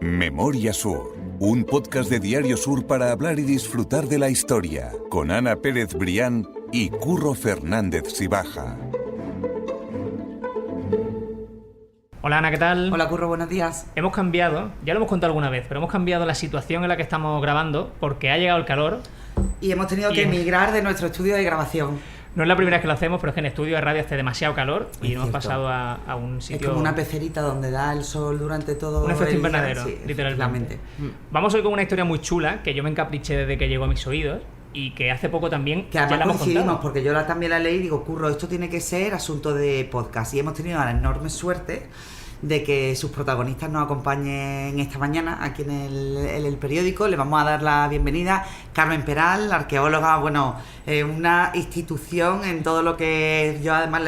Memoria Sur, un podcast de Diario Sur para hablar y disfrutar de la historia, con Ana Pérez Brián y Curro Fernández Sibaja. Hola Ana, ¿qué tal? Hola Curro, buenos días. Hemos cambiado, ya lo hemos contado alguna vez, pero hemos cambiado la situación en la que estamos grabando porque ha llegado el calor. Y hemos tenido que emigrar de nuestro estudio de grabación. No es la primera vez que lo hacemos, pero es que en estudio de radio hace demasiado calor y hemos cierto. pasado a un sitio... Es como una pecerita donde da el sol durante todo un efecto el día. invernadero, Sí, literalmente. Vamos hoy con una historia muy chula que yo me encapriché desde que llegó a mis oídos y que hace poco también Que además ya la hemos coincidimos, contado. porque yo también la leí y digo, Curro, esto tiene que ser asunto de podcast. Y hemos tenido la enorme suerte de que sus protagonistas nos acompañen esta mañana aquí en el periódico. Le vamos a dar la bienvenida Carmen Peral, arqueóloga, una institución en todo lo que yo además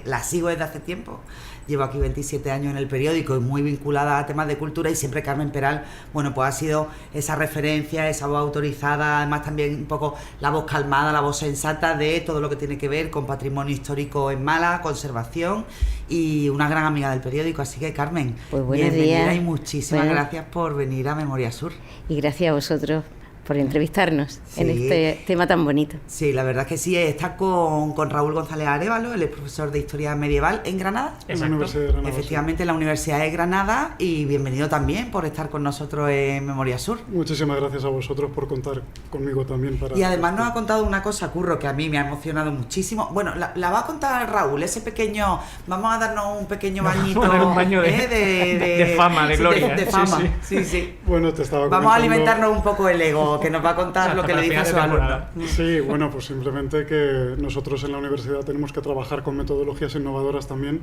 la sigo desde hace tiempo. Llevo aquí 27 años en el periódico y muy vinculada a temas de cultura, y siempre Carmen Peral, pues ha sido esa referencia, esa voz autorizada, además también un poco la voz calmada, la voz sensata de todo lo que tiene que ver con patrimonio histórico en Málaga, conservación, y una gran amiga del periódico. Así que Carmen, pues buenos bienvenida días. Y muchísimas gracias por venir a Memoria Sur. Y gracias a vosotros por entrevistarnos en Sí. este tema tan bonito. Sí, la verdad es que sí. Está con Raúl González Arévalo, él es profesor de Historia Medieval en Granada. Exacto. En la Universidad de Granada, Efectivamente, en la Universidad de Granada, y bienvenido también por estar con nosotros en Memoria Sur. Muchísimas gracias a vosotros por contar conmigo también para... Y además nos ha contado una cosa, Curro, que a mí me ha emocionado muchísimo. Bueno, la va a contar Raúl, ese pequeño... Vamos a darnos un pequeño bañito... Vamos a dar un baño de fama, de gloria. De fama, Sí. sí. Bueno, te estaba Vamos a comentando- alimentarnos un poco el ego, que nos va a contar lo que Hasta le dice a su para alumno. temporada. Sí, bueno, pues simplemente que nosotros en la universidad tenemos que trabajar con metodologías innovadoras también,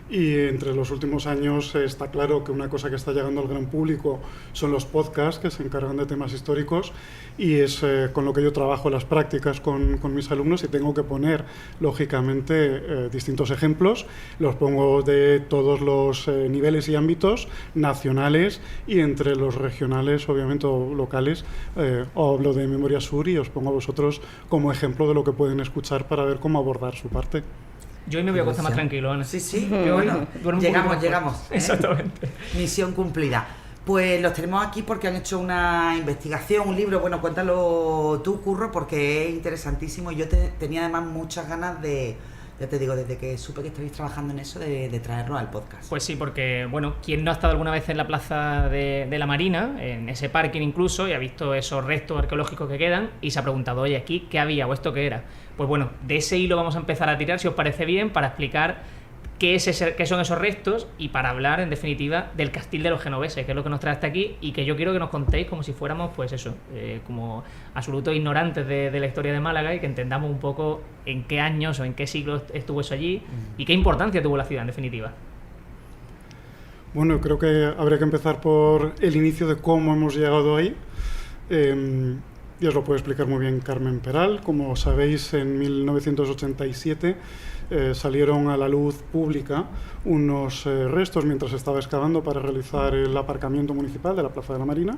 y entre los últimos años está claro que una cosa que está llegando al gran público son los podcasts que se encargan de temas históricos, y es con lo que yo trabajo en las prácticas con mis alumnos, y tengo que poner, lógicamente, distintos ejemplos. Los pongo de todos los niveles y ámbitos, nacionales y entre los regionales, obviamente, o locales. Hablo de Memoria Sur y os pongo a vosotros como ejemplo de lo que pueden escuchar para ver cómo abordar su parte. Yo hoy me voy a acostar más tranquilo, Ana. Sí, Yo hoy bueno, duermo un poquito mejor. llegamos. Exactamente. Misión cumplida. Pues los tenemos aquí porque han hecho una investigación, un libro. Bueno, cuéntalo tú, Curro, porque es interesantísimo. Yo tenía además muchas ganas de, ya te digo, desde que supe que estabais trabajando en eso, de traerlo al podcast. Pues sí, porque, bueno, ¿quién no ha estado alguna vez en la plaza de la Marina, en ese parking incluso, y ha visto esos restos arqueológicos que quedan y se ha preguntado, oye, ¿aquí qué había o esto qué era? Pues bueno, de ese hilo vamos a empezar a tirar, si os parece bien, para explicar qué son esos restos y para hablar, en definitiva, del Castil de los Genoveses, que es lo que nos trae hasta aquí, y que yo quiero que nos contéis como si fuéramos, pues eso, como absolutos ignorantes de la historia de Málaga, y que entendamos un poco en qué años o en qué siglos estuvo eso allí y qué importancia tuvo la ciudad, en definitiva. Bueno, creo que habría que empezar por el inicio de cómo hemos llegado ahí. Y os lo puede explicar muy bien Carmen Peral. Como sabéis, en 1987 salieron a la luz pública unos restos mientras estaba excavando para realizar el aparcamiento municipal de la Plaza de la Marina,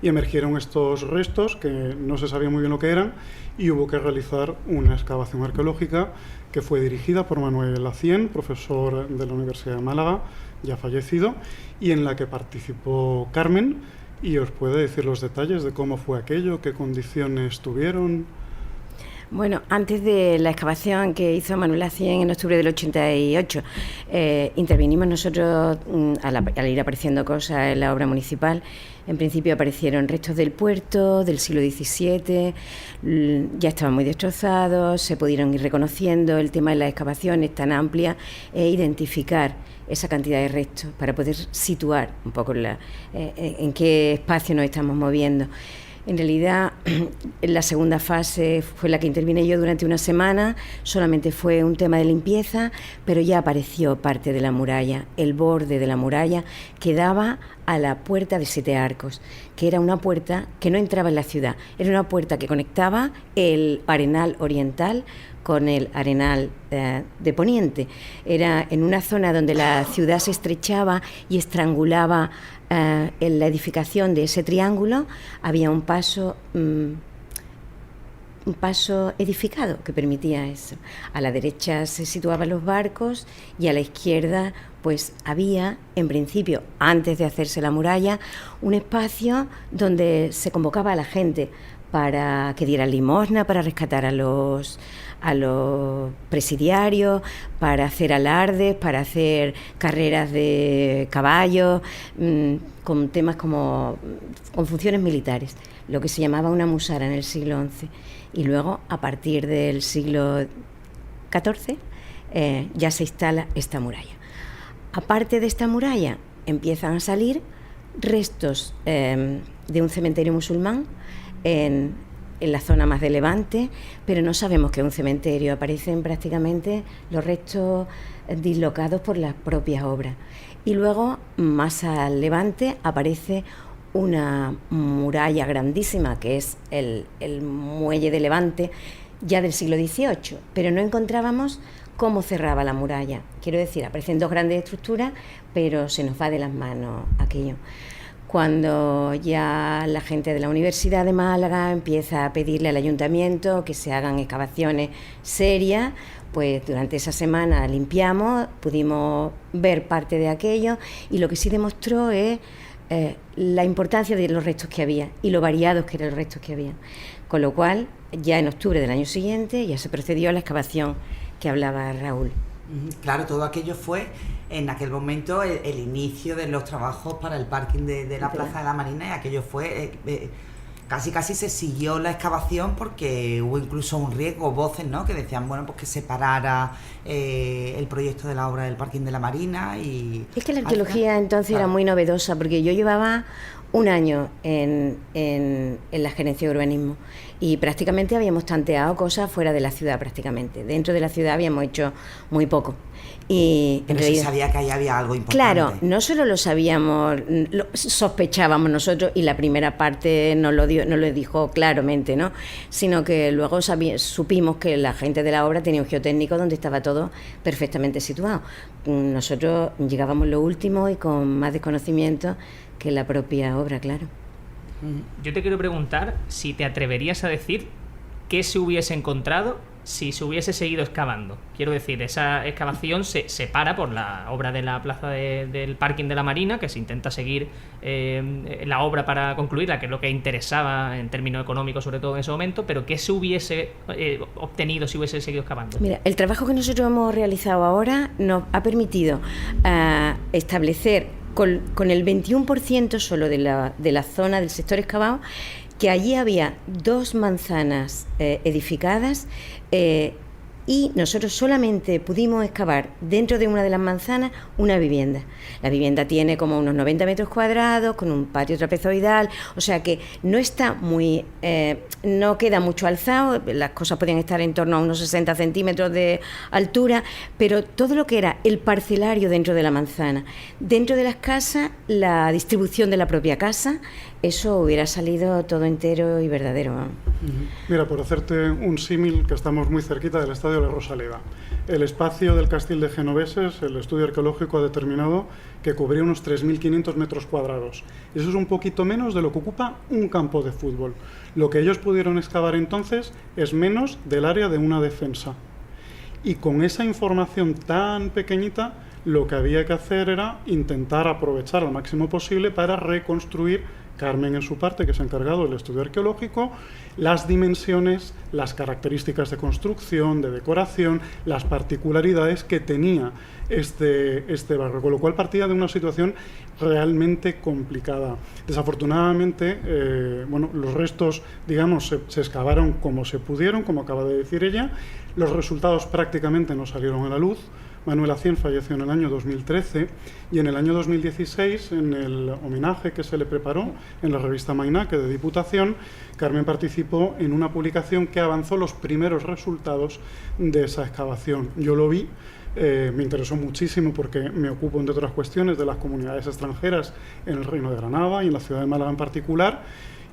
y emergieron estos restos que no se sabía muy bien lo que eran, y hubo que realizar una excavación arqueológica que fue dirigida por Manuel Acien, profesor de la Universidad de Málaga, ya fallecido, y en la que participó Carmen, y os puede decir los detalles de cómo fue aquello, qué condiciones tuvieron. Bueno, antes de la excavación que hizo Manuel Acien en octubre del 88, intervinimos nosotros al ir apareciendo cosas en la obra municipal. En principio aparecieron restos del puerto del siglo XVII, ya estaban muy destrozados, se pudieron ir reconociendo. El tema de las excavaciones tan amplia e identificar esa cantidad de restos para poder situar un poco en qué espacio nos estamos moviendo. En realidad, la segunda fase fue la que intervine yo durante una semana. Solamente fue un tema de limpieza, pero ya apareció parte de la muralla, el borde de la muralla que daba a la puerta de 7 arcos, que era una puerta que no entraba en la ciudad, era una puerta que conectaba el Arenal Oriental con el Arenal de Poniente. Era en una zona donde la ciudad se estrechaba y estrangulaba en la edificación de ese triángulo. Había un paso un paso edificado que permitía eso. A la derecha se situaban los barcos y a la izquierda pues había, en principio, antes de hacerse la muralla, un espacio donde se convocaba a la gente para que diera limosna, para rescatar a los presidiarios, para hacer alardes, para hacer carreras de caballos, con temas como con funciones militares, lo que se llamaba una musara en el siglo XI. Y luego, a partir del siglo XIV, ya se instala esta muralla. Aparte de esta muralla, empiezan a salir restos de un cementerio musulmán en la zona más de Levante, pero no sabemos que es un cementerio. Aparecen prácticamente los restos dislocados por las propias obras. Y luego, más al Levante, aparece una muralla grandísima, que es el muelle de Levante, ya del siglo XVIII, pero no encontrábamos cómo cerraba la muralla. Quiero decir, aparecen dos grandes estructuras, pero se nos va de las manos aquello. Cuando ya la gente de la Universidad de Málaga empieza a pedirle al ayuntamiento que se hagan excavaciones serias, pues durante esa semana limpiamos, pudimos ver parte de aquello, y lo que sí demostró es la importancia de los restos que había y lo variados que eran los restos que había. Con lo cual, ya en octubre del año siguiente ya se procedió a la excavación que hablaba Raúl. Claro, todo aquello fue en aquel momento el inicio de los trabajos para el parking de la Plaza de la Marina, y aquello fue casi se siguió la excavación, porque hubo incluso un riesgo, voces, ¿no?, que decían, bueno, pues que se parara el proyecto de la obra del parking de la Marina. Y es que la arqueología entonces era muy novedosa, porque yo llevaba un año en la gerencia de urbanismo y prácticamente habíamos tanteado cosas fuera de la ciudad prácticamente. Dentro de la ciudad habíamos hecho muy poco. Y pero se sabía que ahí había algo importante. Claro, no solo lo sabíamos, lo sospechábamos nosotros, y la primera parte nos lo dijo claramente, ¿no?, sino que luego supimos que la gente de la obra tenía un geotécnico donde estaba todo perfectamente situado. Nosotros llegábamos lo último y con más desconocimiento que la propia obra, claro. Yo te quiero preguntar si te atreverías a decir qué se hubiese encontrado si se hubiese seguido excavando. Quiero decir, esa excavación se para por la obra de la plaza del parking de la Marina, que se intenta seguir la obra para concluirla, que es lo que interesaba en términos económicos, sobre todo en ese momento, pero ¿qué se hubiese obtenido si hubiese seguido excavando? Mira, el trabajo que nosotros hemos realizado ahora nos ha permitido establecer con el 21% solo de la zona del sector excavado, que allí había 2 manzanas edificadas, y nosotros solamente pudimos excavar dentro de una de las manzanas una vivienda. La vivienda tiene como unos 90 metros cuadrados, con un patio trapezoidal, o sea que no está muy, no queda mucho alzado, las cosas podían estar en torno a unos 60 centímetros de altura, pero todo lo que era el parcelario dentro de la manzana, dentro de las casas, la distribución de la propia casa, eso hubiera salido todo entero y verdadero. Mira, por hacerte un símil, que estamos muy cerquita del estadio de la Rosaleda, el espacio del Castil de Genoveses, el estudio arqueológico ha determinado que cubría unos 3.500 metros cuadrados. Eso es un poquito menos de lo que ocupa un campo de fútbol. Lo que ellos pudieron excavar entonces es menos del área de una defensa. Y con esa información tan pequeñita, lo que había que hacer era intentar aprovechar al máximo posible para reconstruir, Carmen en su parte, que se ha encargado del estudio arqueológico, las dimensiones, las características de construcción, de decoración, las particularidades que tenía este barrio, con lo cual partía de una situación realmente complicada. Desafortunadamente, los restos, digamos, se excavaron como se pudieron, como acaba de decir ella. Los resultados prácticamente no salieron a la luz. Manuel Acién falleció en el año 2013 y en el año 2016, en el homenaje que se le preparó en la revista Mainaque de Diputación, Carmen participó en una publicación que avanzó los primeros resultados de esa excavación. Yo lo vi, me interesó muchísimo porque me ocupo, entre otras cuestiones, de las comunidades extranjeras en el Reino de Granada y en la ciudad de Málaga en particular.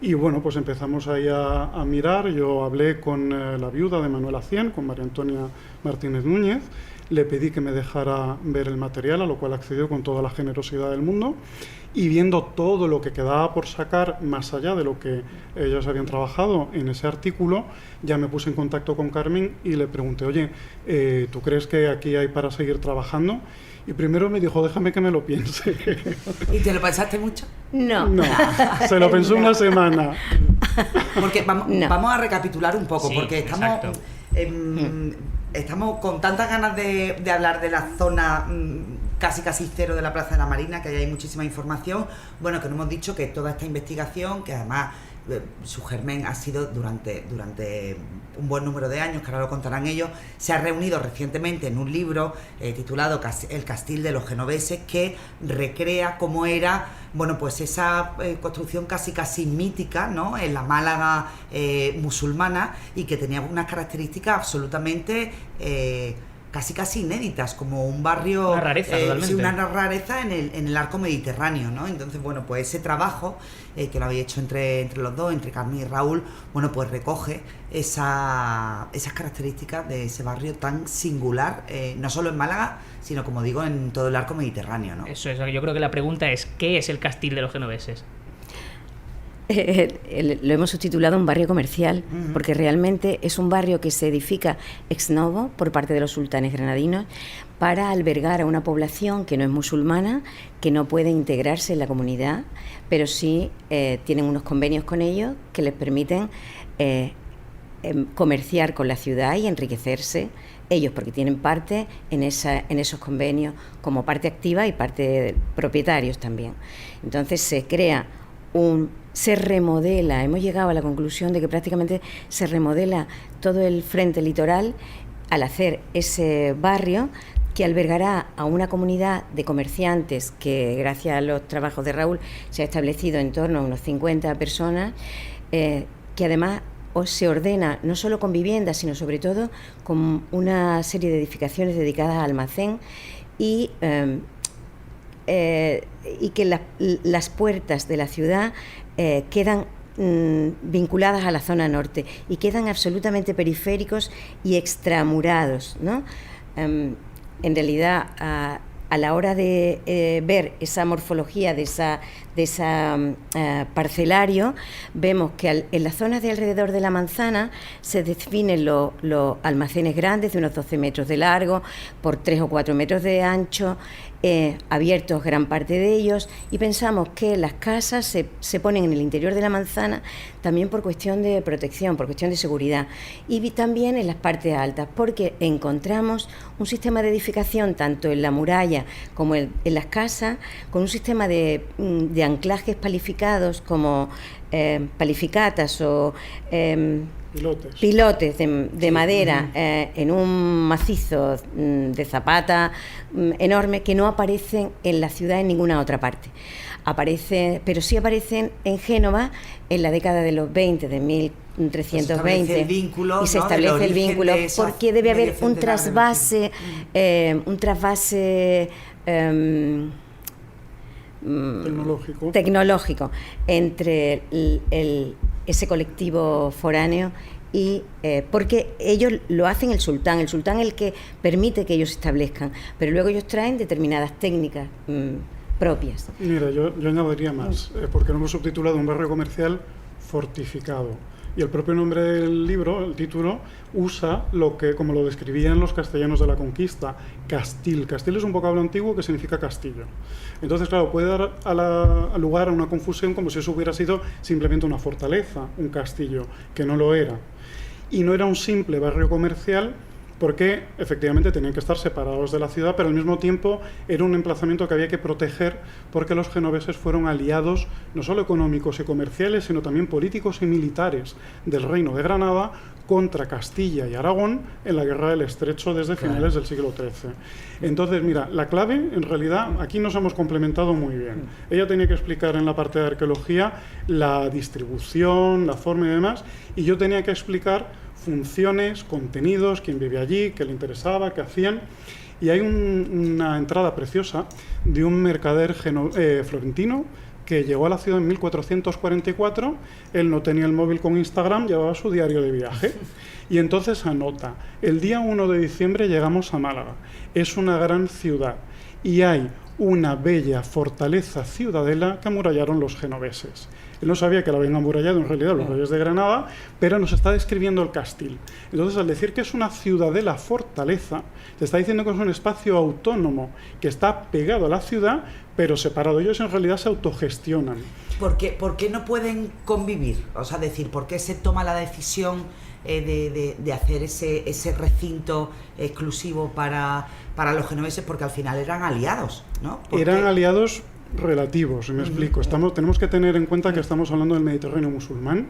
Y bueno, pues empezamos ahí a mirar. Yo hablé con la viuda de Manuel Acién, con María Antonia Martínez Núñez. le pedí que me dejara ver el material, a lo cual accedió con toda la generosidad del mundo, y viendo todo lo que quedaba por sacar, más allá de lo que ellos habían trabajado en ese artículo, ya me puse en contacto con Carmen y le pregunté, oye, ¿tú crees que aquí hay para seguir trabajando? Y primero me dijo, déjame que me lo piense. ¿Y te lo pensaste mucho? No. No, se lo pensó una semana. Porque vamos a recapitular un poco, Sí, porque estamos con tantas ganas de hablar de la zona casi cero de la Plaza de la Marina, que ahí hay muchísima información. Bueno, que nos hemos dicho que toda esta investigación, que además su germen ha sido durante un buen número de años, que ahora lo contarán ellos, se ha reunido recientemente en un libro titulado El Castil de los Genoveses, que recrea cómo era, bueno, pues esa construcción casi mítica, ¿no?, en la Málaga musulmana, y que tenía unas características absolutamente casi inéditas, como un barrio... Una rareza, totalmente. Sí, una rareza en el arco mediterráneo, ¿no? Entonces, bueno, pues ese trabajo que lo habéis hecho entre los dos, entre Carmen y Raúl, bueno, pues recoge esas características de ese barrio tan singular, no solo en Málaga, sino, como digo, en todo el arco mediterráneo, ¿no? Eso es, yo creo que la pregunta es, ¿qué es el Castil de los Genoveses? Lo hemos subtitulado un barrio comercial, porque realmente es un barrio que se edifica ex novo por parte de los sultanes granadinos para albergar a una población que no es musulmana, que no puede integrarse en la comunidad, pero sí tienen unos convenios con ellos que les permiten comerciar con la ciudad y enriquecerse ellos, porque tienen parte en esos convenios como parte activa y parte de propietarios también. Entonces se remodela, hemos llegado a la conclusión de que prácticamente se remodela todo el frente litoral al hacer ese barrio que albergará a una comunidad de comerciantes que, gracias a los trabajos de Raúl, se ha establecido en torno a unos 50 personas, que además se ordena no solo con viviendas, sino sobre todo con una serie de edificaciones dedicadas a almacén y que las puertas de la ciudad quedan vinculadas a la zona norte y quedan absolutamente periféricos y extramurados, ¿no? En realidad, a la hora de ver esa morfología de esa parcelario, vemos que en las zonas de alrededor de la manzana se definen los almacenes grandes de unos 12 metros de largo por 3 o 4 metros de ancho, abiertos gran parte de ellos, y pensamos que las casas se ponen en el interior de la manzana también por cuestión de protección, por cuestión de seguridad, y también en las partes altas, porque encontramos un sistema de edificación tanto en la muralla como en las casas, con un sistema de anclajes palificados como palificatas o pilotes de madera en un macizo de zapata enorme, que no aparecen en la ciudad en ninguna otra parte. Pero sí aparecen en Génova en la década de los 20, de 1320, y se establece el vínculo, porque debe haber un trasvase tecnológico entre ese colectivo foráneo y porque ellos lo hacen el sultán es el que permite que ellos se establezcan, pero luego ellos traen determinadas técnicas propias. Mira, yo añadiría más, porque lo hemos subtitulado un barrio comercial fortificado. Y el propio nombre del libro, el título, usa lo que, como lo describían los castellanos de la conquista, castil. Castil es un vocablo antiguo que significa castillo. Entonces, claro, puede dar lugar a una confusión como si eso hubiera sido simplemente una fortaleza, un castillo, que no lo era. Y no era un simple barrio comercial, porque efectivamente tenían que estar separados de la ciudad, pero al mismo tiempo era un emplazamiento que había que proteger, porque los genoveses fueron aliados no solo económicos y comerciales, sino también políticos y militares del Reino de Granada contra Castilla y Aragón en la Guerra del Estrecho desde finales del siglo XIII. Entonces, mira, la clave, en realidad, aquí nos hemos complementado muy bien. Ella tenía que explicar en la parte de arqueología la distribución, la forma y demás, y yo tenía que explicar funciones, contenidos, quién vivía allí, qué le interesaba, qué hacían. Y hay una entrada preciosa de un mercader florentino que llegó a la ciudad en 1444, él no tenía el móvil con Instagram, llevaba su diario de viaje. Y entonces anota, el día 1 de diciembre llegamos a Málaga, es una gran ciudad y hay una bella fortaleza ciudadela que amurallaron los genoveses. Él no sabía que la habían amurallado en realidad los reyes de Granada, pero nos está describiendo el castil. Entonces, al decir que es una ciudadela fortaleza, se está diciendo que es un espacio autónomo que está pegado a la ciudad, pero separado. Ellos en realidad se autogestionan. ¿Por qué no pueden convivir? O sea, decir, ¿por qué se toma la decisión de hacer ese recinto exclusivo para los genoveses? Porque al final eran aliados, ¿no? Eran aliados relativos, me explico. Tenemos que tener en cuenta que estamos hablando del Mediterráneo musulmán,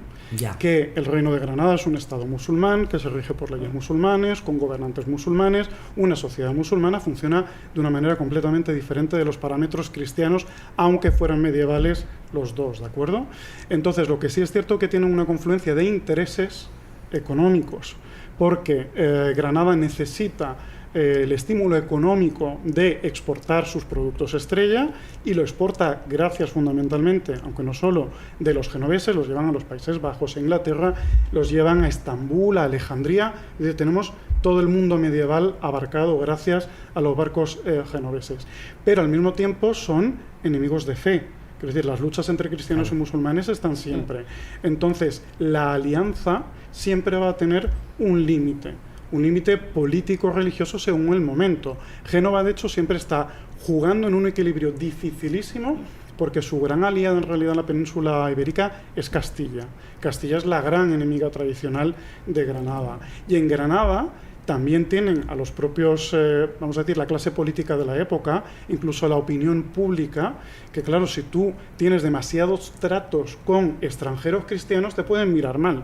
que el Reino de Granada es un estado musulmán, que se rige por leyes musulmanes, con gobernantes musulmanes. Una sociedad musulmana funciona de una manera completamente diferente de los parámetros cristianos, aunque fueran medievales los dos, ¿de acuerdo? Entonces, lo que sí es cierto es que tienen una confluencia de intereses económicos, porque Granada necesita el estímulo económico de exportar sus productos estrella y lo exporta gracias fundamentalmente, aunque no solo de los genoveses, los llevan a los Países Bajos, a Inglaterra, los llevan a Estambul, a Alejandría. Es decir, tenemos todo el mundo medieval abarcado gracias a los barcos genoveses. Pero al mismo tiempo son enemigos de fe. Es decir, las luchas entre cristianos y musulmanes están siempre. Entonces, la alianza siempre va a tener un límite político-religioso según el momento. Génova, de hecho, siempre está jugando en un equilibrio dificilísimo, porque su gran aliada en realidad en la península ibérica es Castilla. Castilla es la gran enemiga tradicional de Granada. Y en Granada también tienen a los propios, vamos a decir, la clase política de la época, incluso la opinión pública, que claro, si tú tienes demasiados tratos con extranjeros cristianos, te pueden mirar mal.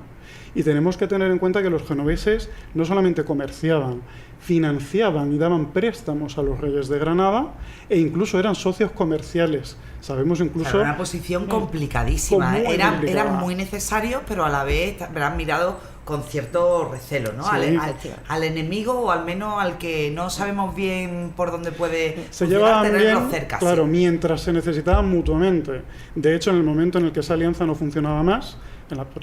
Y tenemos que tener en cuenta que los genoveses no solamente comerciaban, financiaban y daban préstamos a los reyes de Granada e incluso eran socios comerciales. Sabemos incluso... Era una posición complicadísima. Eran muy necesarios, pero a la vez eran mirados con cierto recelo, ¿no? Sí. Al enemigo, o al menos al que no sabemos bien por dónde puede se llevaban bien, cerca, claro, sí. Mientras se necesitaban mutuamente. De hecho, en el momento en el que esa alianza no funcionaba más,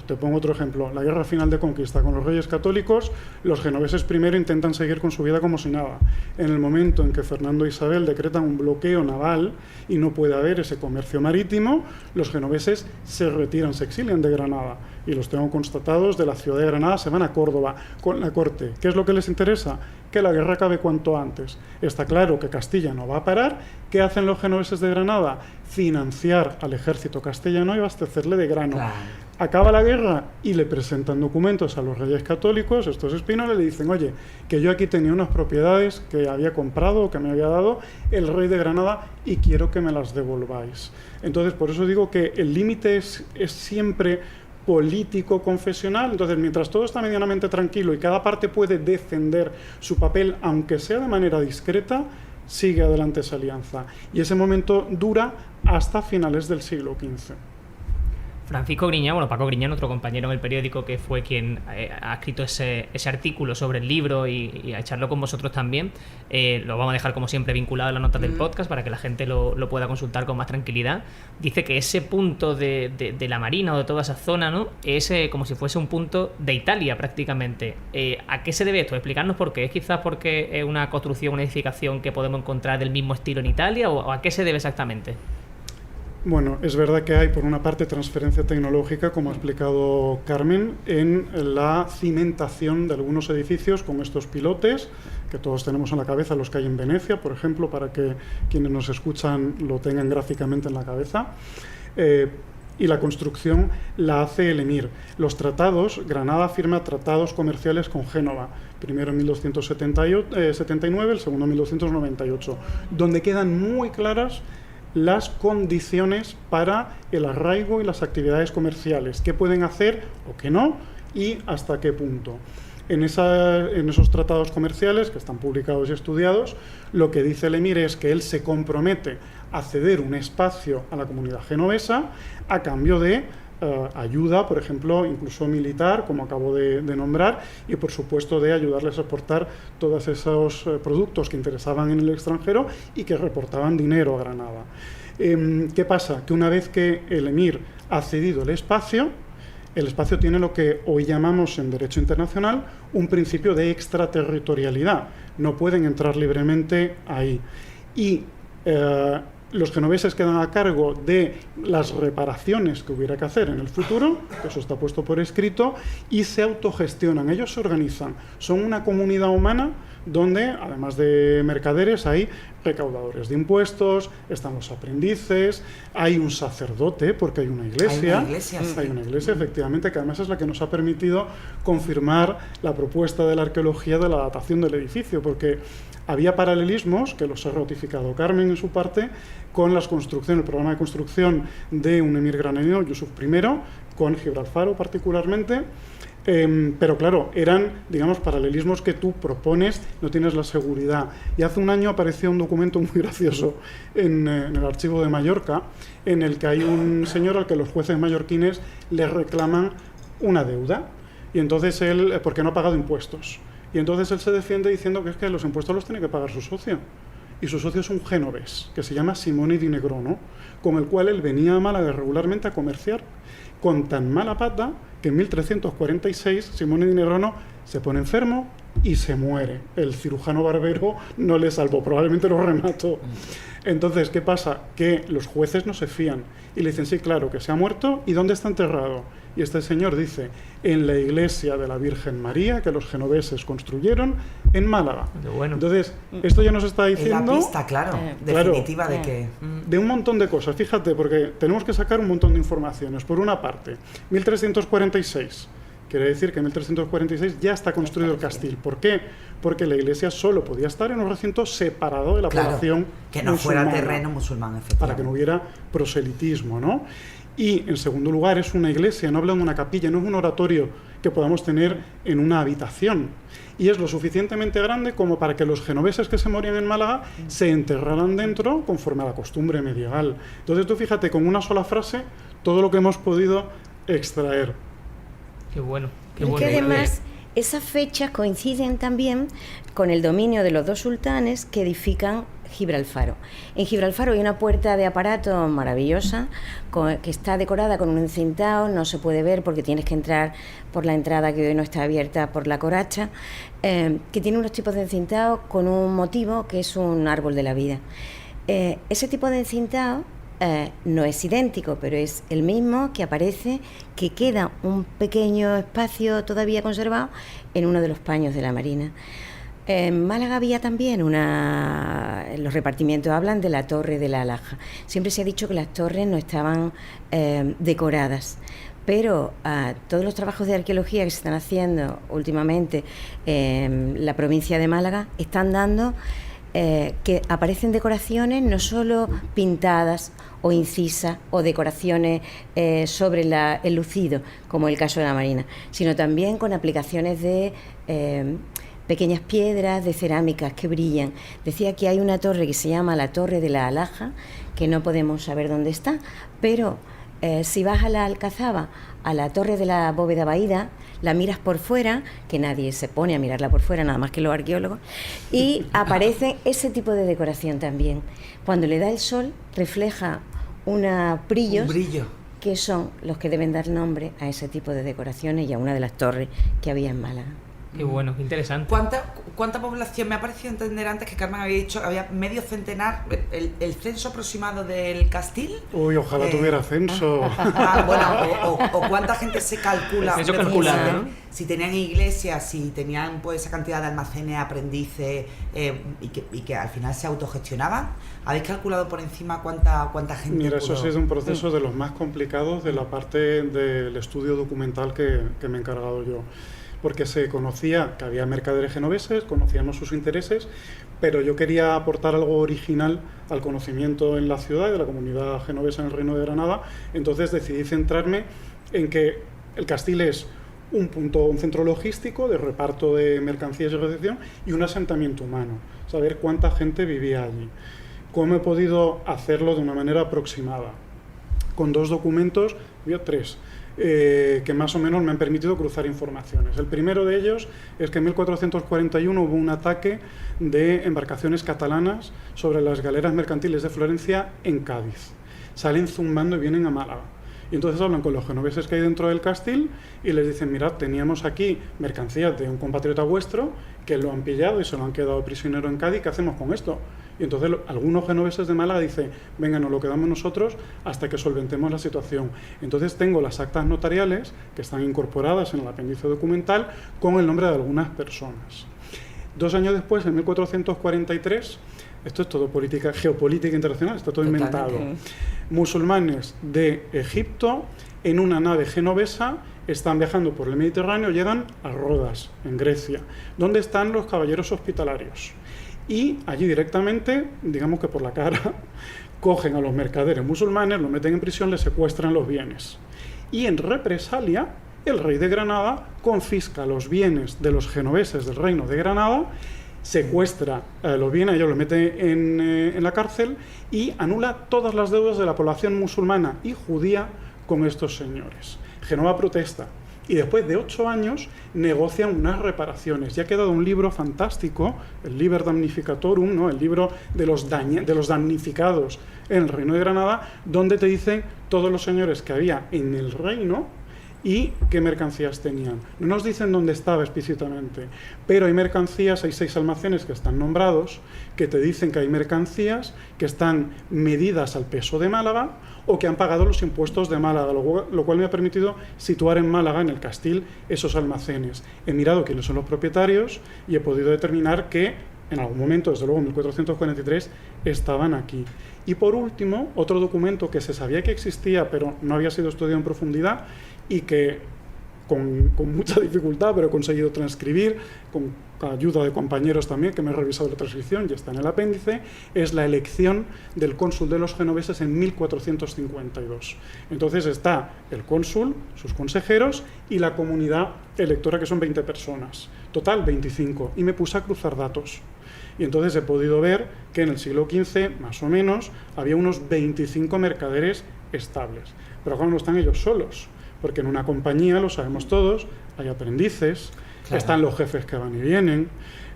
te pongo otro ejemplo, la guerra final de conquista con los reyes católicos, los genoveses primero intentan seguir con su vida como si nada. En el momento en que Fernando e Isabel decretan un bloqueo naval y no puede haber ese comercio marítimo, los genoveses se retiran, se exilian de Granada, y los tengo constatados. De la ciudad de Granada se van a Córdoba con la corte. ¿Qué es lo que les interesa? Que la guerra acabe cuanto antes. Está claro que Castilla no va a parar. ¿Qué hacen los genoveses de Granada? Financiar al ejército castellano y abastecerle de grano. Claro. Acaba la guerra y le presentan documentos a los reyes católicos, estos espínoles, le dicen, oye, que yo aquí tenía unas propiedades que había comprado o que me había dado el rey de Granada y quiero que me las devolváis. Entonces, por eso digo que el límite es siempre político, confesional. Entonces, mientras todo está medianamente tranquilo y cada parte puede defender su papel, aunque sea de manera discreta, sigue adelante esa alianza. Y ese momento dura hasta finales del siglo XV. Francisco Griñán, Paco Griñán, otro compañero en el periódico, que fue quien ha escrito ese artículo sobre el libro y a echarlo con vosotros también, lo vamos a dejar como siempre vinculado a las notas del podcast para que la gente lo pueda consultar con más tranquilidad. Dice que ese punto de la Marina o de toda esa zona, ¿no?, es como si fuese un punto de Italia prácticamente. ¿A qué se debe esto? Explicarnos por qué. ¿Es quizás porque es una construcción, una edificación que podemos encontrar del mismo estilo en Italia, o a qué se debe exactamente? Bueno, es verdad que hay por una parte transferencia tecnológica, como ha explicado Carmen, en la cimentación de algunos edificios con estos pilotes, que todos tenemos en la cabeza, los que hay en Venecia, por ejemplo, para que quienes nos escuchan lo tengan gráficamente en la cabeza. Y la construcción la hace el emir. Los tratados, Granada firma tratados comerciales con Génova, primero en 1279, el segundo en 1298, donde quedan muy claras las condiciones para el arraigo y las actividades comerciales, qué pueden hacer o qué no y hasta qué punto. En esos tratados comerciales, que están publicados y estudiados, lo que dice el emir es que él se compromete a ceder un espacio a la comunidad genovesa a cambio de ayuda, por ejemplo, incluso militar, como acabo de nombrar, y por supuesto de ayudarles a exportar todos esos productos que interesaban en el extranjero y que reportaban dinero a Granada. ¿Qué pasa? Que una vez que el emir ha cedido el espacio tiene lo que hoy llamamos en derecho internacional un principio de extraterritorialidad. No pueden entrar libremente ahí. Y los genoveses quedan a cargo de las reparaciones que hubiera que hacer en el futuro, que eso está puesto por escrito, y se autogestionan, ellos se organizan. Son una comunidad humana donde, además de mercaderes, hay recaudadores de impuestos, están los aprendices, hay un sacerdote, porque hay una iglesia. Hay una iglesia, efectivamente, que además es la que nos ha permitido confirmar la propuesta de la arqueología de la datación del edificio, porque había paralelismos, que los ha ratificado Carmen en su parte, con las construcciones, el programa de construcción de un emir granadino, Yusuf I, con Gibralfaro particularmente. Pero claro, eran, digamos, paralelismos que tú propones, no tienes la seguridad. Y hace un año apareció un documento muy gracioso en el archivo de Mallorca, en el que hay un señor al que los jueces mallorquines le reclaman una deuda. Y entonces él, porque no ha pagado impuestos. Y entonces él se defiende diciendo que es que los impuestos los tiene que pagar su socio. Y su socio es un genovés, que se llama Simone di Negrono, con el cual él venía a Málaga regularmente a comerciar, con tan mala pata que en 1346 Simone di Negrono se pone enfermo y se muere. El cirujano barbero no le salvó, probablemente lo remató. Entonces, ¿qué pasa? Que los jueces no se fían y le dicen, sí, claro, que se ha muerto, ¿y dónde está enterrado? Y este señor dice, en la iglesia de la Virgen María, que los genoveses construyeron en Málaga. Bueno. Entonces, esto ya nos está diciendo... Es la pista, claro, definitiva de que... De un montón de cosas, fíjate, porque tenemos que sacar un montón de informaciones. Por una parte, 1346, quiere decir que en 1346 ya está construido el castil. ¿Por qué? Porque la iglesia solo podía estar en un recinto separado de la población que no musulmana, fuera terreno musulmán, efectivamente. para que no hubiera proselitismo, ¿no? Y, en segundo lugar, es una iglesia, no habla de una capilla, no es un oratorio que podamos tener en una habitación. Y es lo suficientemente grande como para que los genoveses que se morían en Málaga se enterraran dentro conforme a la costumbre medieval. Entonces, tú fíjate, con una sola frase, todo lo que hemos podido extraer. Qué bueno. Qué Y bueno. que además esas fechas coinciden también con el dominio de los dos sultanes que edifican Gibralfaro. En Gibralfaro hay una puerta de aparato maravillosa que está decorada con un encintado, no se puede ver porque tienes que entrar por la entrada que hoy no está abierta por la coracha, que tiene unos tipos de encintado con un motivo que es un árbol de la vida. Ese tipo de encintado no es idéntico, pero es el mismo que aparece, que queda un pequeño espacio todavía conservado en uno de los paños de la Marina. En Málaga había también los repartimientos hablan de la Torre de la Alhaja. Siempre se ha dicho que las torres no estaban decoradas, pero todos los trabajos de arqueología que se están haciendo últimamente en la provincia de Málaga están dando que aparecen decoraciones no solo pintadas o incisas o decoraciones sobre el lucido, como el caso de la Marina, sino también con aplicaciones de pequeñas piedras de cerámicas que brillan. Decía que hay una torre que se llama la Torre de la Alhaja, que no podemos saber dónde está, pero si vas a la Alcazaba, a la Torre de la Bóveda Vaída, la miras por fuera, que nadie se pone a mirarla por fuera, nada más que los arqueólogos, y aparece ese tipo de decoración también. Cuando le da el sol, refleja unos brillos, Un brillo. que son los que deben dar nombre a ese tipo de decoraciones y a una de las torres que había en Málaga. Qué bueno, qué interesante. ¿Cuánta población? Me ha parecido entender antes que Carmen había dicho que había medio centenar, el censo aproximado del castil. Uy, ojalá tuviera censo. O cuánta gente se calcula. El censo Hombre, calculado, porque ¿no? Si tenían iglesias, si tenían pues esa cantidad de almacenes, aprendices y que al final se autogestionaban, ¿habéis calculado por encima cuánta gente? Mira, eso pudo? sí es un proceso de los más complicados de la parte del estudio documental que me he encargado yo. Porque se conocía que había mercaderes genoveses, conocíamos sus intereses, pero yo quería aportar algo original al conocimiento en la ciudad y de la comunidad genovesa en el Reino de Granada. Entonces decidí centrarme en que el castil es un centro logístico de reparto de mercancías y recepción y un asentamiento humano, saber cuánta gente vivía allí. ¿Cómo he podido hacerlo de una manera aproximada? con 2 documentos, 3, que más o menos me han permitido cruzar informaciones. El primero de ellos es que en 1441 hubo un ataque de embarcaciones catalanas sobre las galeras mercantiles de Florencia en Cádiz. Salen zumbando y vienen a Málaga. Y entonces hablan con los genoveses que hay dentro del castil y les dicen, mirad, teníamos aquí mercancías de un compatriota vuestro que lo han pillado y se lo han quedado prisionero en Cádiz, ¿qué hacemos con esto? Y entonces algunos genoveses de Málaga dicen, venga, nos lo quedamos nosotros hasta que solventemos la situación. Entonces tengo las actas notariales que están incorporadas en el apéndice documental con el nombre de algunas personas. 2 años después, en 1443, esto es todo geopolítica internacional, está todo inventado. Musulmanes de Egipto en una nave genovesa están viajando por el Mediterráneo, llegan a Rodas, en Grecia, donde están los caballeros hospitalarios. Y allí directamente, digamos que por la cara, cogen a los mercaderes musulmanes, los meten en prisión, les secuestran los bienes. Y en represalia, el rey de Granada confisca los bienes de los genoveses del reino de Granada, secuestra los bienes, ellos los mete en la cárcel y anula todas las deudas de la población musulmana y judía con estos señores. Génova protesta y después de 8 años negocian unas reparaciones. Y ha quedado un libro fantástico, el Liber Damnificatorum, ¿no? El libro de los damnificados en el reino de Granada, donde te dicen todos los señores que había en el reino y qué mercancías tenían. No nos dicen dónde estaba explícitamente, pero hay mercancías, hay 6 almacenes que están nombrados, que te dicen que hay mercancías que están medidas al peso de Málaga o que han pagado los impuestos de Málaga, lo cual me ha permitido situar en Málaga, en el Castil, esos almacenes. He mirado quiénes son los propietarios y he podido determinar que en algún momento, desde luego en 1443, estaban aquí. Y por último, otro documento que se sabía que existía, pero no había sido estudiado en profundidad y que con mucha dificultad, pero he conseguido transcribir, con ayuda de compañeros también, que me he revisado la transcripción y está en el apéndice, es la elección del cónsul de los genoveses en 1452. Entonces está el cónsul, sus consejeros y la comunidad electora, que son 20 personas. Total, 25. Y me puse a cruzar datos. Y entonces he podido ver que en el siglo XV, más o menos, había unos 25 mercaderes estables. Pero claro, no están ellos solos, porque en una compañía, lo sabemos todos, hay aprendices, claro, están los jefes que van y vienen,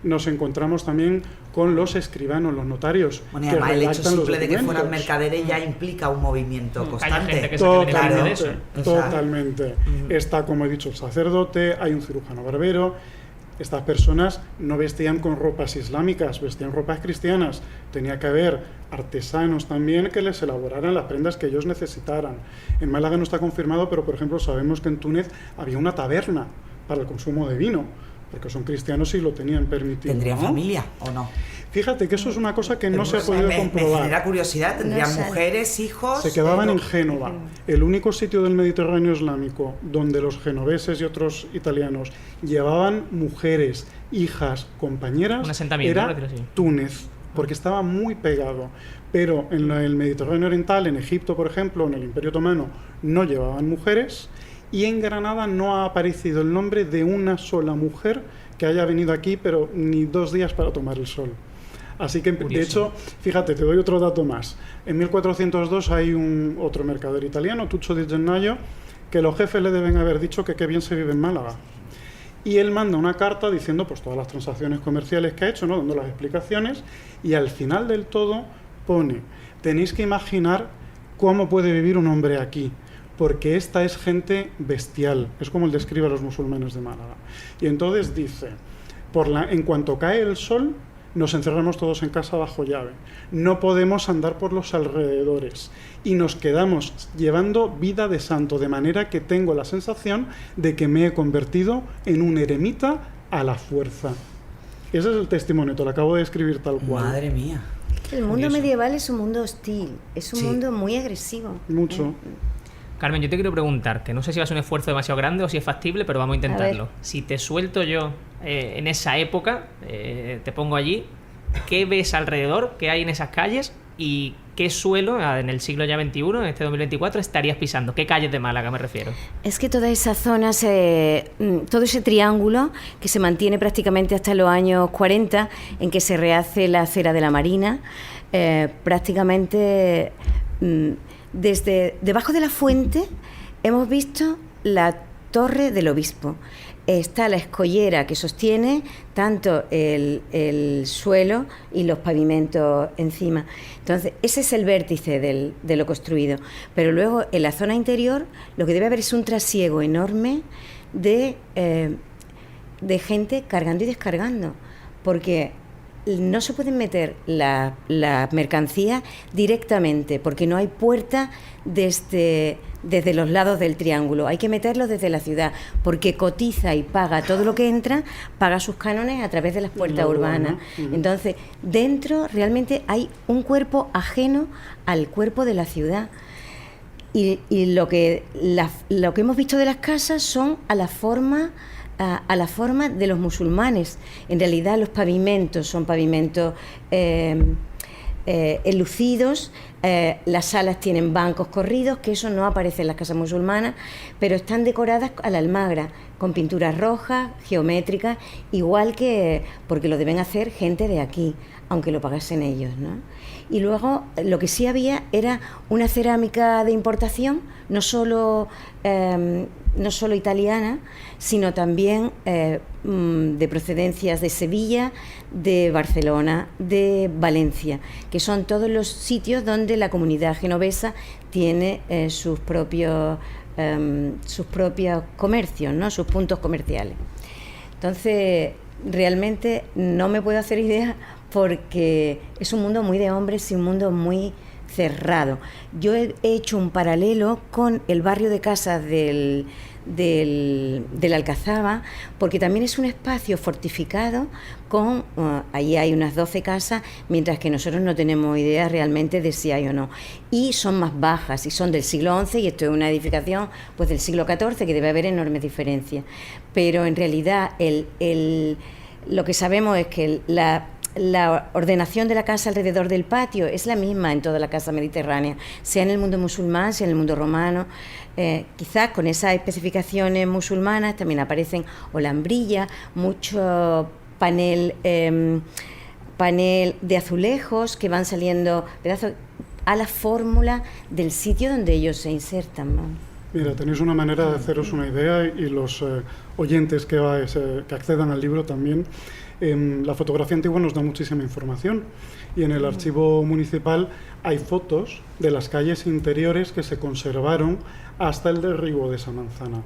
nos encontramos también con los escribanos, los notarios. Bueno, y además el hecho simple de que fueran mercaderes ya implica un movimiento constante. Hay gente que se beneficia de eso. Totalmente. Está, como he dicho, el sacerdote, hay un cirujano barbero. Estas personas no vestían con ropas islámicas, vestían ropas cristianas. Tenía que haber artesanos también que les elaboraran las prendas que ellos necesitaran. En Málaga no está confirmado, pero por ejemplo sabemos que en Túnez había una taberna para el consumo de vino, porque son cristianos y lo tenían permitido. ¿Tendrían familia o no? Fíjate que eso es una cosa que no se ha podido comprobar. Me genera curiosidad, ¿tendrían mujeres, hijos? Se quedaban en Génova. El único sitio del Mediterráneo islámico donde los genoveses y otros italianos llevaban mujeres, hijas, compañeras, era Túnez, porque estaba muy pegado. Pero en el Mediterráneo oriental, en Egipto, por ejemplo, en el Imperio Otomano, no llevaban mujeres, y en Granada no ha aparecido el nombre de una sola mujer que haya venido aquí, pero ni 2 días para tomar el sol. Así que, curioso. De hecho, fíjate, te doy otro dato más. En 1402 hay otro mercader italiano, Tuccio di Gennaio, que los jefes le deben haber dicho que qué bien se vive en Málaga. Y él manda una carta diciendo pues todas las transacciones comerciales que ha hecho, ¿no? Dando las explicaciones, y al final del todo pone, tenéis que imaginar cómo puede vivir un hombre aquí, porque esta es gente bestial, es como él describe a los musulmanes de Málaga. Y entonces dice, en cuanto cae el sol, nos encerramos todos en casa bajo llave, no podemos andar por los alrededores y nos quedamos llevando vida de santo, de manera que tengo la sensación de que me he convertido en un eremita a la fuerza. Ese es el testimonio, te lo acabo de escribir tal cual. Madre mía. El mundo medieval es un mundo hostil, es un mundo muy agresivo. Mucho. Carmen, yo te quiero preguntar, que no sé si va a ser un esfuerzo demasiado grande o si es factible, pero vamos a intentarlo. Si te suelto yo en esa época, te pongo allí, ¿qué ves alrededor? ¿Qué hay en esas calles? ¿Y qué suelo en el siglo ya XXI, en este 2024, estarías pisando? ¿Qué calles de Málaga me refiero? Es que toda esa zona, todo ese triángulo que se mantiene prácticamente hasta los años 40, en que se rehace la acera de la Marina, prácticamente desde debajo de la fuente hemos visto la torre del obispo. Está la escollera que sostiene tanto el suelo y los pavimentos encima. Entonces, ese es el vértice de lo construido. Pero luego, en la zona interior, lo que debe haber es un trasiego enorme de gente cargando y descargando, porque no se pueden meter la mercancía directamente, porque no hay puerta desde los lados del triángulo. Hay que meterlo desde la ciudad, porque cotiza y paga todo lo que entra, paga sus cánones a través de las puertas urbanas. Entonces, dentro realmente hay un cuerpo ajeno al cuerpo de la ciudad. Y lo que hemos visto de las casas son a la forma de los musulmanes. En realidad los pavimentos son pavimentos enlucidos, las salas tienen bancos corridos, que eso no aparece en las casas musulmanas, pero están decoradas a la almagra, con pinturas rojas, geométricas, igual que, porque lo deben hacer gente de aquí, aunque lo pagasen ellos, ¿no? Y luego lo que sí había era una cerámica de importación, no solo italiana, sino también de procedencias de Sevilla, de Barcelona, de Valencia, que son todos los sitios donde la comunidad genovesa tiene sus propios comercios, ¿no? Sus puntos comerciales. Entonces, realmente no me puedo hacer idea, porque es un mundo muy de hombres y un mundo muy cerrado. Yo he hecho un paralelo con el barrio de casas del Alcazaba, porque también es un espacio fortificado con, allí hay unas 12 casas, mientras que nosotros no tenemos idea realmente de si hay o no. Y son más bajas, y son del siglo XI, y esto es una edificación pues del siglo XIV, que debe haber enormes diferencias. Pero en realidad lo que sabemos es que la ordenación de la casa alrededor del patio es la misma en toda la casa mediterránea, sea en el mundo musulmán, sea en el mundo romano. Quizás con esas especificaciones musulmanas también aparecen olambrillas, mucho panel de azulejos que van saliendo pedazos a la fórmula del sitio donde ellos se insertan, ¿no? Mira, tenéis una manera de haceros una idea, y los oyentes que accedan al libro también. La fotografía antigua nos da muchísima información, y en el archivo municipal hay fotos de las calles interiores que se conservaron hasta el derribo de esa manzana.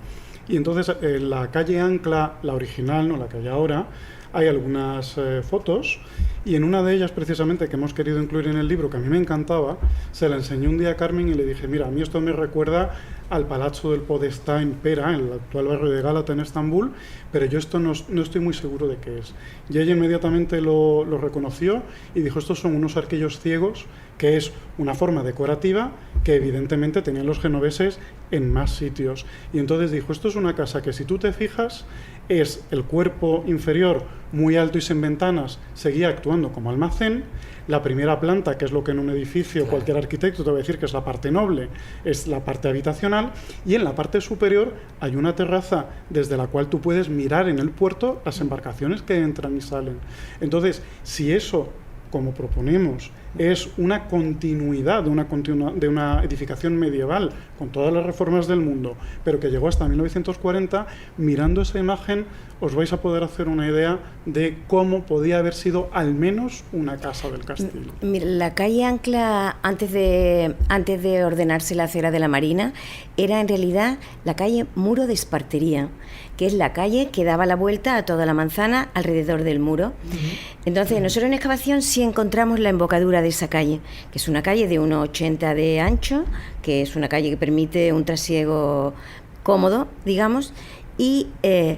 Y entonces en la calle Ancla, la original, no la que hay ahora, hay algunas fotos, y en una de ellas precisamente, que hemos querido incluir en el libro, que a mí me encantaba, se la enseñé un día a Carmen y le dije: mira, a mí esto me recuerda al Palazzo del Podestá en Pera, en el actual barrio de Gálata, en Estambul, pero yo esto no estoy muy seguro de qué es. Y ella inmediatamente lo reconoció y dijo: estos son unos arquillos ciegos, que es una forma decorativa que evidentemente tenían los genoveses en más sitios. Y entonces dijo: esto es una casa que, si tú te fijas, es el cuerpo inferior muy alto y sin ventanas, seguía actuando como almacén. La primera planta, que es lo que en un edificio cualquier arquitecto te va a decir que es la parte noble, es la parte habitacional, y en la parte superior hay una terraza desde la cual tú puedes mirar en el puerto las embarcaciones que entran y salen. Entonces, si eso, como proponemos, es una continuidad de una edificación medieval con todas las reformas del mundo, pero que llegó hasta 1940, mirando esa imagen os vais a poder hacer una idea de cómo podía haber sido al menos una casa del castillo. Mira, la calle Ancla, antes de ordenarse la acera de la Marina, era en realidad la calle Muro de Espartería, que es la calle que daba la vuelta a toda la manzana alrededor del muro. Entonces, nosotros en excavación sí encontramos la embocadura de esa calle, que es una calle de 1,80 de ancho, que es una calle que permite un trasiego cómodo, digamos. Y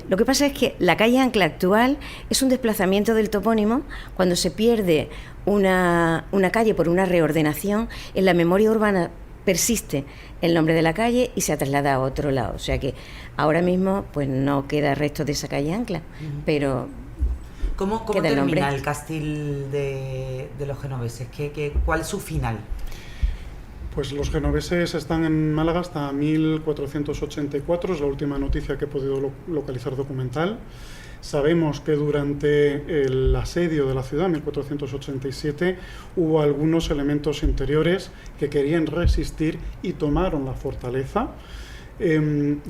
lo que pasa es que la calle Ancla actual es un desplazamiento del topónimo. Cuando se pierde una calle por una reordenación, en la memoria urbana persiste el nombre de la calle y se traslada a otro lado. O sea que ahora mismo pues no queda resto de esa calle Ancla, pero ¿Cómo termina el castil de los genoveses? ¿Cuál es su final? Pues los genoveses están en Málaga hasta 1484, es la última noticia que he podido localizar documental. Sabemos que durante el asedio de la ciudad, en 1487, hubo algunos elementos interiores que querían resistir y tomaron la fortaleza. Y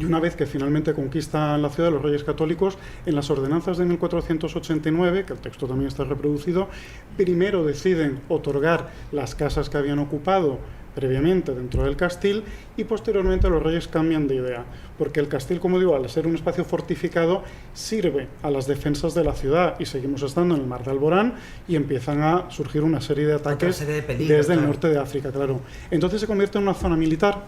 una vez que finalmente conquistan la ciudad los Reyes Católicos, en las ordenanzas de 1489, que el texto también está reproducido, primero deciden otorgar las casas que habían ocupado previamente dentro del Castil, y posteriormente los reyes cambian de idea, porque el Castil, como digo, al ser un espacio fortificado, sirve a las defensas de la ciudad, y seguimos estando en el Mar de Alborán y empiezan a surgir una serie de ataques desde el norte de África, claro. Entonces se convierte en una zona militar,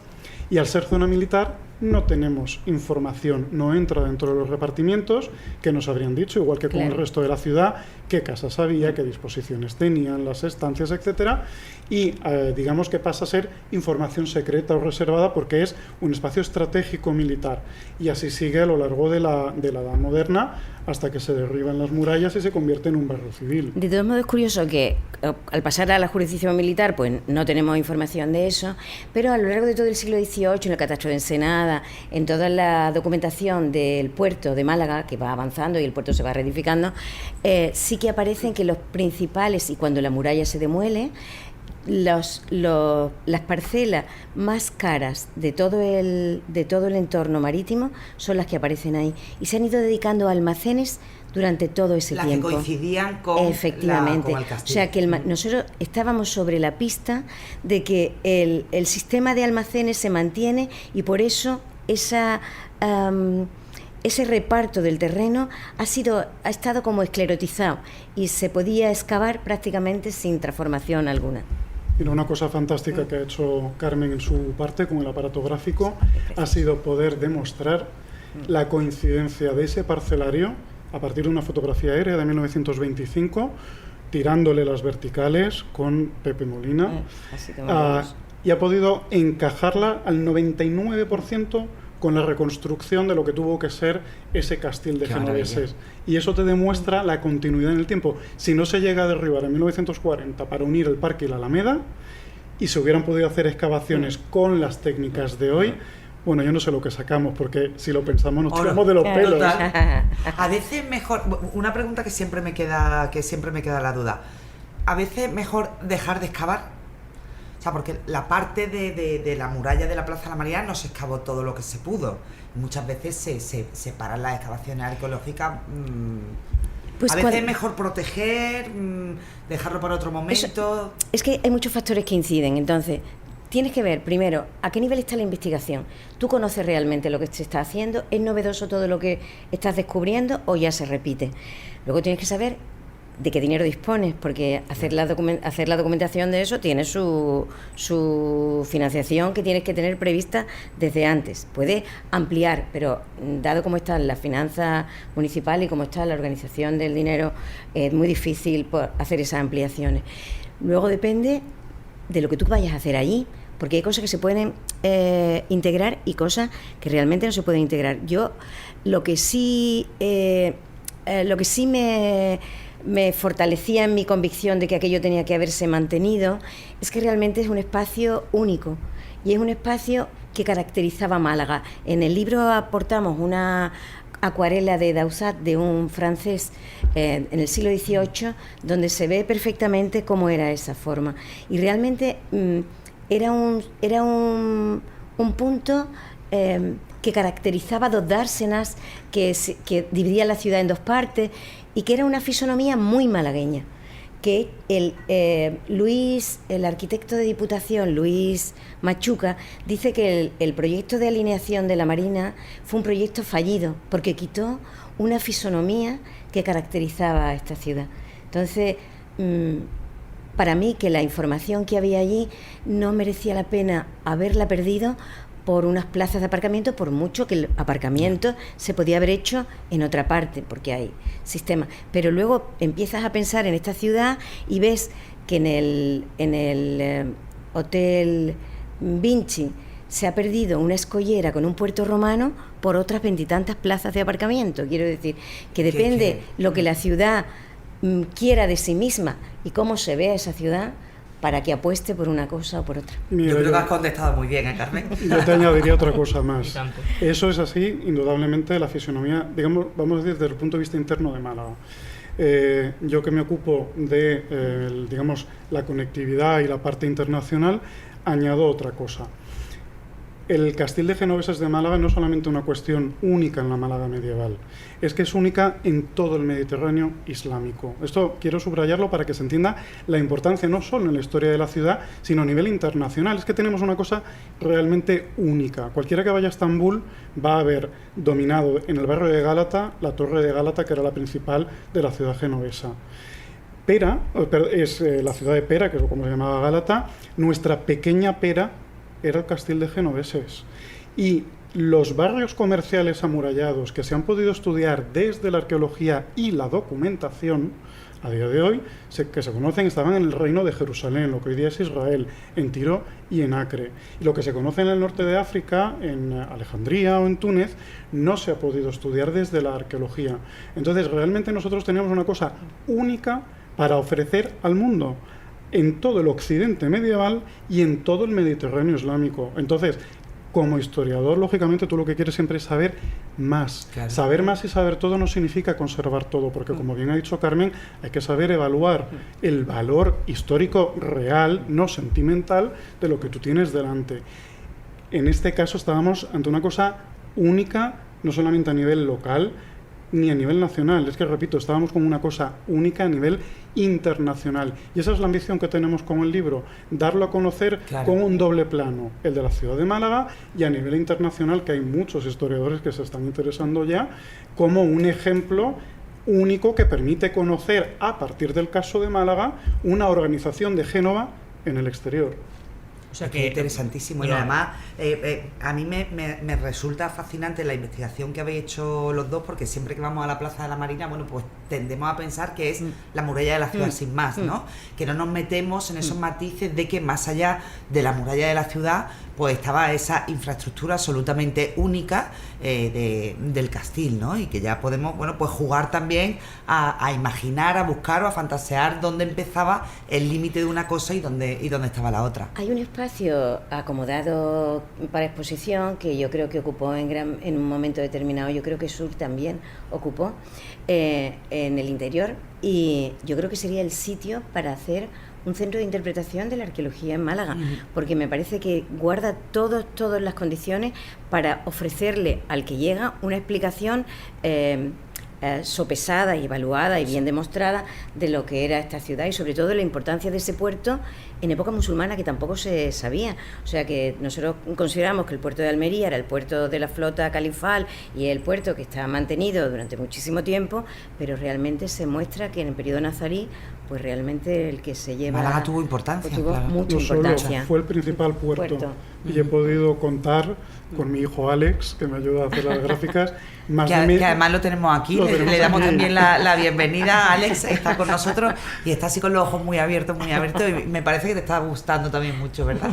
y al ser zona militar no tenemos información, no entra dentro de los repartimientos que nos habrían dicho, igual que con el resto de la ciudad, qué casas había, qué disposiciones tenían, las estancias, etcétera, y digamos que pasa a ser información secreta o reservada porque es un espacio estratégico militar, y así sigue a lo largo de la Edad Moderna hasta que se derriban las murallas y se convierte en un barrio civil. De todos modos es curioso que al pasar a la jurisdicción militar pues no tenemos información de eso, pero a lo largo de todo el siglo XVIII, en el catastro de Ensenada, en toda la documentación del puerto de Málaga, que va avanzando y el puerto se va reedificando, sí que aparecen que los principales, y cuando la muralla se demuele, las parcelas más caras de todo el entorno marítimo son las que aparecen ahí, y se han ido dedicando a almacenes durante todo ese tiempo. Las que coincidían con, efectivamente, con el Castillo. O sea que nosotros estábamos sobre la pista de que el sistema de almacenes se mantiene, y por eso ese reparto del terreno ha estado como esclerotizado y se podía excavar prácticamente sin transformación alguna. Mira, una cosa fantástica que ha hecho Carmen en su parte con el aparato gráfico ha sido poder demostrar la coincidencia de ese parcelario a partir de una fotografía aérea de 1925, tirándole las verticales con Pepe Molina, y ha podido encajarla al 99% con la reconstrucción de lo que tuvo que ser ese castil de genoveses. Y eso te demuestra la continuidad en el tiempo. Si no se llega a derribar en 1940 para unir el parque y la Alameda, y se hubieran podido hacer excavaciones con las técnicas de hoy, bueno, yo no sé lo que sacamos, porque si lo pensamos nos tiramos de los pelos. A veces mejor, una pregunta que siempre me queda la duda, a veces mejor dejar de excavar. O sea, porque la parte de la muralla de la Plaza de la Marina no se excavó todo lo que se pudo. Muchas veces se paran las excavaciones arqueológicas. Pues a veces es mejor proteger, dejarlo para otro momento. Es que hay muchos factores que inciden. Entonces, tienes que ver primero a qué nivel está la investigación. ¿Tú conoces realmente lo que se está haciendo? ¿Es novedoso todo lo que estás descubriendo o ya se repite? Luego tienes que saber de qué dinero dispones, porque hacer la documentación de eso tiene su financiación que tienes que tener prevista desde antes. Puede ampliar, pero dado cómo está la finanza municipal y cómo está la organización del dinero, es muy difícil hacer esas ampliaciones. Luego depende de lo que tú vayas a hacer allí, porque hay cosas que se pueden integrar y cosas que realmente no se pueden integrar. Yo lo que sí me fortalecía en mi convicción de que aquello tenía que haberse mantenido, es que realmente es un espacio único y es un espacio que caracterizaba a Málaga. En el libro aportamos una acuarela de Dausat, de un francés en el siglo XVIII, donde se ve perfectamente cómo era esa forma. Y realmente era un punto que caracterizaba dos dársenas que dividían la ciudad en dos partes, y que era una fisonomía muy malagueña, que el arquitecto de Diputación, Luis Machuca, dice que el proyecto de alineación de la Marina fue un proyecto fallido, porque quitó una fisonomía que caracterizaba a esta ciudad. Entonces, para mí, que la información que había allí no merecía la pena haberla perdido por unas plazas de aparcamiento, por mucho que el aparcamiento se podía haber hecho en otra parte, porque hay sistemas. Pero luego empiezas a pensar en esta ciudad y ves que en el Hotel Vinci se ha perdido una escollera con un puerto romano por otras 20 y tantas plazas de aparcamiento. Quiero decir que depende lo que la ciudad quiera de sí misma y cómo se vea esa ciudad, para que apueste por una cosa o por otra. Yo creo que has contestado muy bien, Carmen. Yo te añadiría otra cosa más. Y tanto. Eso es así, indudablemente, la fisonomía, digamos, vamos a decir, desde el punto de vista interno de Málaga. Yo que me ocupo de, digamos, la conectividad y la parte internacional, añado otra cosa. El Castil de Genoveses de Málaga no es solamente una cuestión única en la Málaga medieval, es que es única en todo el Mediterráneo islámico. Esto quiero subrayarlo para que se entienda la importancia no solo en la historia de la ciudad, sino a nivel internacional. Es que tenemos una cosa realmente única. Cualquiera que vaya a Estambul va a haber dominado en el barrio de Gálata la torre de Gálata, que era la principal de la ciudad genovesa. Pera, es la ciudad de Pera, que es como se llamaba Gálata, nuestra pequeña Pera era el Castil de Genoveses. Y los barrios comerciales amurallados que se han podido estudiar desde la arqueología y la documentación, a día de hoy, que se conocen, estaban en el reino de Jerusalén, lo que hoy día es Israel, en Tiro y en Acre. Y lo que se conoce en el norte de África, en Alejandría o en Túnez, no se ha podido estudiar desde la arqueología. Entonces, realmente nosotros teníamos una cosa única para ofrecer al mundo, en todo el occidente medieval y en todo el Mediterráneo islámico. Entonces, como historiador, lógicamente, tú lo que quieres siempre es saber más. Claro. Saber más y saber todo no significa conservar todo, porque como bien ha dicho Carmen, hay que saber evaluar el valor histórico real, no sentimental, de lo que tú tienes delante. En este caso estábamos ante una cosa única, no solamente a nivel local, ni a nivel nacional. Es que, repito, estábamos con una cosa única a nivel internacional. Y esa es la ambición que tenemos con el libro, darlo a conocer con un doble plano, el de la ciudad de Málaga y a nivel internacional, que hay muchos historiadores que se están interesando ya, como un ejemplo único que permite conocer, a partir del caso de Málaga, una organización de Génova en el exterior. O sea que interesantísimo. Y además, a mí me resulta fascinante la investigación que habéis hecho los dos, porque siempre que vamos a la Plaza de la Marina, bueno, pues tendemos a pensar que es la muralla de la ciudad sin más, ¿no? Que no nos metemos en esos matices de que más allá de la muralla de la ciudad, pues estaba esa infraestructura absolutamente única del castil, ¿no? Y que ya podemos, bueno, pues jugar también a imaginar, a buscar o a fantasear dónde empezaba el límite de una cosa y dónde estaba la otra. Hay un espacio acomodado para exposición que yo creo que ocupó en un momento determinado, yo creo que Sur también ocupó en el interior, y yo creo que sería el sitio para hacer un centro de interpretación de la arqueología en Málaga, porque me parece que guarda todas las condiciones para ofrecerle al que llega una explicación sopesada y evaluada y bien demostrada de lo que era esta ciudad, y sobre todo de la importancia de ese puerto en época musulmana, que tampoco se sabía. O sea que nosotros consideramos que el puerto de Almería era el puerto de la flota califal y el puerto que está mantenido durante muchísimo tiempo, pero realmente se muestra que en el periodo nazarí, pues realmente el que se lleva... Málaga tuvo importancia. Pues tuvo mucha no importancia. Solo fue el principal puerto. Y he podido contar con mi hijo Alex, que me ayuda a hacer las gráficas, que además lo tenemos aquí, le damos también la bienvenida. Alex está con nosotros y está así con los ojos muy abiertos, y me parece que te está gustando también mucho, ¿verdad?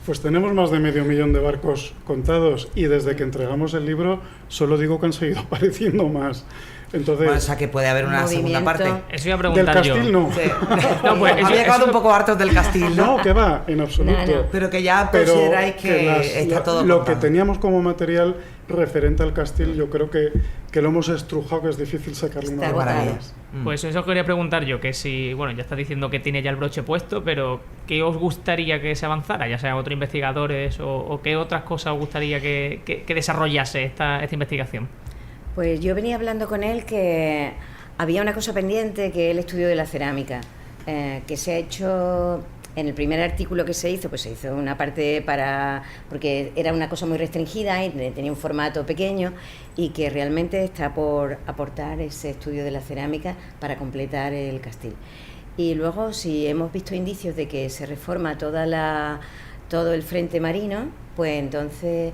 Pues tenemos más de 500.000 de barcos contados, y desde que entregamos el libro solo digo que han seguido apareciendo más. Entonces, bueno, o sea que puede haber una segunda parte. Eso iba a preguntar del castil yo. no. Sí. No, pues, había quedado un poco hartos del castil, ¿no? No, que va, en absoluto. No. Pero que ya consideráis que está todo lo contado. que teníamos como material referente al castil, yo creo que lo hemos estrujado, que es difícil sacarle una Está barbaridad. Pues eso quería preguntar yo, que si, bueno, ya estás diciendo que tiene ya el broche puesto, pero ¿qué os gustaría que se avanzara? Ya sea otros investigadores o qué otras cosas os gustaría que desarrollase esta investigación. Pues yo venía hablando con él que había una cosa pendiente, que es el estudio de la cerámica, que se ha hecho en el primer artículo que se hizo, pues se hizo una parte porque era una cosa muy restringida y tenía un formato pequeño, y que realmente está por aportar ese estudio de la cerámica para completar el castil. Y luego, si hemos visto indicios de que se reforma todo el frente marino, pues entonces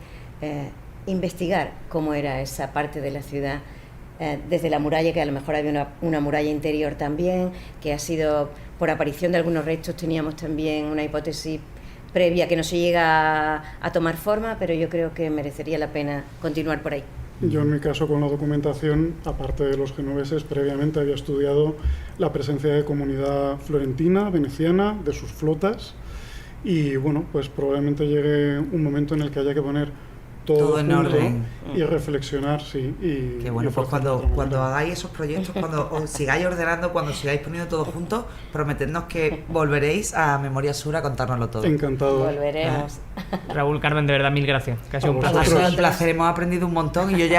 investigar cómo era esa parte de la ciudad, desde la muralla, que a lo mejor había una muralla interior también, que ha sido, por aparición de algunos restos, teníamos también una hipótesis previa que no se llega a tomar forma, pero yo creo que merecería la pena continuar por ahí. Yo en mi caso con la documentación, aparte de los genoveses, previamente había estudiado la presencia de comunidad florentina, veneciana, de sus flotas, y bueno, pues probablemente llegue un momento en el que haya que poner todo en junto orden. y reflexionar, sí. Que bueno, pues cuando hagáis esos proyectos, cuando os sigáis ordenando, cuando sigáis poniendo todo junto, prometednos que volveréis a Memoria Sur a contárnoslo todo. Encantado. Volveremos. Raúl, Carmen, de verdad, mil gracias. Que ha sido un A Ha placer. sido un placer, hemos aprendido un montón y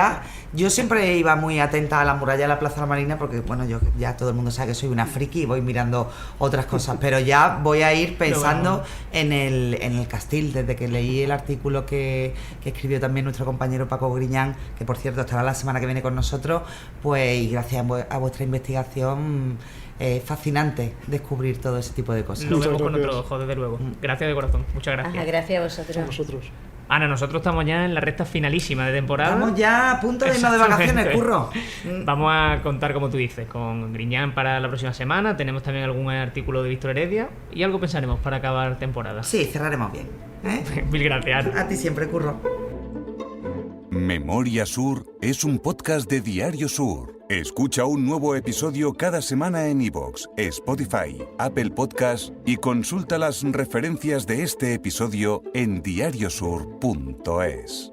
yo siempre iba muy atenta a la muralla de la Plaza de la Marina porque, bueno, yo ya todo el mundo sabe que soy una friki y voy mirando otras cosas, pero ya voy a ir pensando en el Castil, desde que leí el artículo que escribió también nuestro compañero Paco Griñán, que por cierto estará la semana que viene con nosotros, pues y gracias a vuestra investigación es fascinante descubrir todo ese tipo de cosas. Lo Muchas vemos con gracias. otro ojo, desde luego. Gracias de corazón. Muchas gracias. Ajá, gracias a A vosotros. vosotros. Ana, nosotros estamos ya en la recta finalísima de temporada. Estamos ya a punto de irnos de vacaciones, Exactamente. curro. Vamos a contar, como tú dices, con Griñán para la próxima semana. Tenemos también algún artículo de Víctor Heredia y algo pensaremos para acabar temporada. Sí, cerraremos bien. Mil gracias, Ana. A ti siempre, curro. Memoria Sur es un podcast de Diario Sur. Escucha un nuevo episodio cada semana en iVoox, Spotify, Apple Podcasts y consulta las referencias de este episodio en diariosur.es.